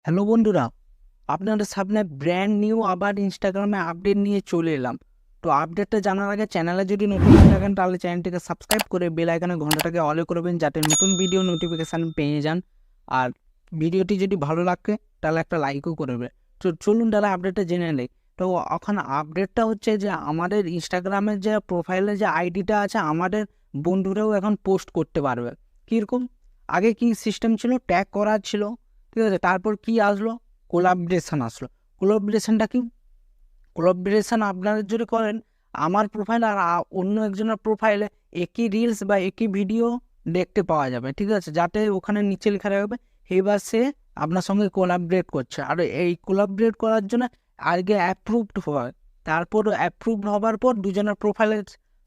Hello বন্ধুরা, আপনাদের সামনে ব্র্যান্ড নিউ আবার ইনস্টাগ্রামে আপডেট নিয়ে চলে এলাম। তো আপডেটটা জানার আগে চ্যানেলে যদি নতুন হয়ে থাকেন তাহলে চ্যানেলটিকে সাবস্ক্রাইব করে বেল আইকনের ঘন্টাটাকে অলে করবেন যাতে নতুন ভিডিও নোটিফিকেশান পেয়ে যান। আর ভিডিওটি যদি ভালো লাগে তাহলে একটা লাইকও করবে। তো চলুন তাহলে আপডেটটা জেনে নেই। তো এখন আপডেটটা হচ্ছে যে আমাদের ইনস্টাগ্রামের যে প্রোফাইলে যে আইডিটা আছে আমাদের বন্ধুরাও এখন পোস্ট করতে পারবে। কীরকম? আগে কি সিস্টেম ছিল, ট্যাগ করা ছিল, ঠিক আছে, তারপর কি আসলো, কোলাবরেশন আসলো। কোলাবরেশনটা কি? কোলাবরেশন আপনারা যদি করেন আমার প্রোফাইল আর অন্য একজনের প্রোফাইলে একই রিলস বা একই ভিডিও দেখতে পাওয়া যাবে, ঠিক আছে, যাতে ওখানে নিচে লেখা রাখবে এবার সে আপনার সঙ্গে কোলাবরেট করছে। আর এই কোলাবরেট করার জন্য আগে অ্যাপ্রুভড হয়, তারপর অ্যাপ্রুভড হবার পর দুজনের প্রোফাইলে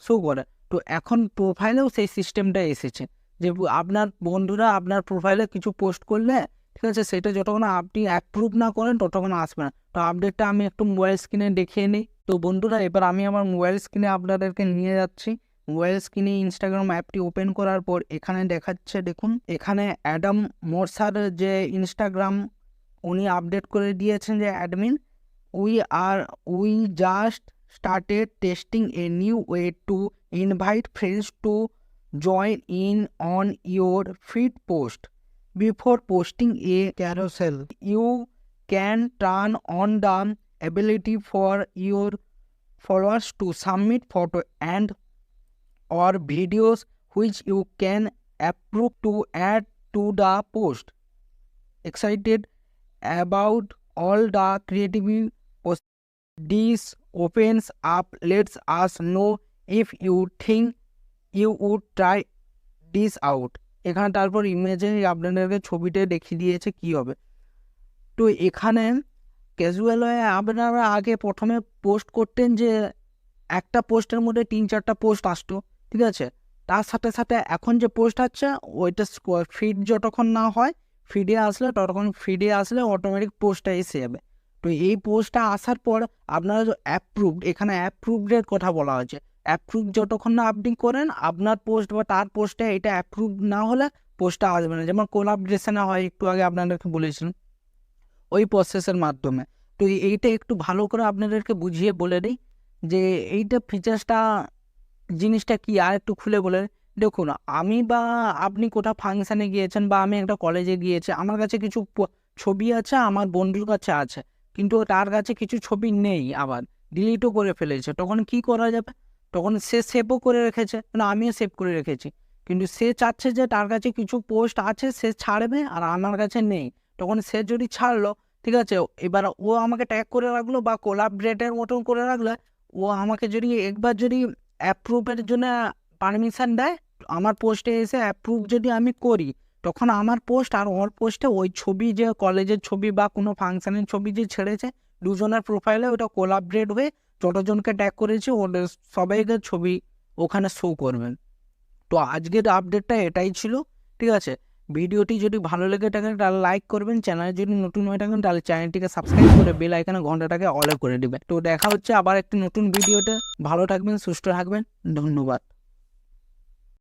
শো করে। তো এখন প্রোফাইলেও সেই সিস্টেমটা এসেছে যে আপনার বন্ধুরা আপনার প্রোফাইলে কিছু পোস্ট করলে, ঠিক আছে, সেটা যতক্ষণ আপনি অ্যাপ্রুভ না করেন ততক্ষণ আসবে না। তো আপডেটটা আমি একটু মোবাইল স্ক্রিনে দেখিয়ে নিই। তো বন্ধুরা এবার আমি আমার মোবাইল স্ক্রিনে আপনাদেরকে নিয়ে যাচ্ছি। মোবাইল স্ক্রিনে ইনস্টাগ্রাম অ্যাপটি ওপেন করার পর এখানে দেখাচ্ছে, দেখুন এখানে অ্যাডাম মোরসার যে ইনস্টাগ্রাম উনি আপডেট করে দিয়েছেন যে admin, we just started testing a new way to invite friends to join in on your feed post. Before posting a carousel, you can turn on the ability for your followers to submit photo and or videos which you can approve to add to the post. Excited about all the creativity this opens up lets us know if you think you would try this out. এখানে তারপর ইমেজে আপনাদেরকে ছবিতে দেখিয়ে দিয়েছে কি হবে। তো এখানে ক্যাজুয়াল হয়ে আপনারা আগে প্রথমে পোস্ট করতেন যে একটা পোস্টের মধ্যে 3-4টা পোস্ট আসতো, ঠিক আছে, তার সাথে সাথে এখন যে পোস্ট আছে ওইটা ফিড যতক্ষণ না হয় ফিডে আসলে অটোমেটিক পোস্টটা এসে যাবে। তো এই পোস্টটা আসার পর আপনারা অ্যাপ্রুভড, এখানে অ্যাপ্রুভডের কথা বলা হয়েছে। অ্যাপ্রুভ যতক্ষণ না আপনি করেন আপনার পোস্ট বা তার পোস্টে এটা অ্যাপ্রুভ না হলে পোস্টটা আসবে না। যেমন কোলাবরেশনে হয়, একটু আগে আপনাদেরকে বলেছিলাম ওই প্রসেসের মাধ্যমে। তো এইটা একটু ভালো করে আপনাদেরকে বুঝিয়ে বলে দিই যে এইটা ফিচার্সটা জিনিসটা কি, আর একটু খুলে বলে দেখুন। আমি বা আপনি কোথাও ফাংশানে গিয়েছেন বা আমি একটা কলেজে গিয়েছি, আমার কাছে কিছু ছবি আছে, আমার বন্ধুর কাছে আছে, কিন্তু তার কাছে কিছু ছবি নেই, আবার ডিলিটও করে ফেলেছে। তখন কি করা যাবে? তখন সে সেভও করে রেখেছে, মানে আমিও সেভ করে রেখেছি, কিন্তু সে চাচ্ছে যে তার কাছে কিছু পোস্ট আছে সে ছাড়বে আর আমার কাছে নেই। তখন সে যদি ছাড়লো, ঠিক আছে, এবার ও আমাকে ট্যাগ করে রাখলো বা কোলাবরেটের মতন করে রাখলো, ও আমাকে যদি একবার যদি অ্যাপ্রুভের জন্য পারমিশন দেয়, আমার পোস্টে এসে অ্যাপ্রুভ যদি আমি করি, তখন আমার পোস্ট আর ওর পোস্টে ওই ছবি, যে কলেজের ছবি বা কোনো ফাংশানের ছবি যে ছেড়েছে, দুজনের প্রোফাইলে ওটা কোলাবরেট হয়ে যতজনকে ট্যাগ করেছে ওদের সবাইকে ছবি ওখানে শো করবেন। তো আজকের আপডেটটা এটাই ছিল, ঠিক আছে। ভিডিওটি যদি ভালো লেগে থাকে তাহলে লাইক করবেন, চ্যানেলে যদি নতুন হয়ে থাকেন তাহলে চ্যানেলটিকে সাবস্ক্রাইব করে বেল আইকনে ঘন্টাটাকে অলে করে দিবেন। তো দেখা হচ্ছে আবার একটি নতুন ভিডিওতে। ভালো থাকবেন, সুস্থ থাকবেন, ধন্যবাদ।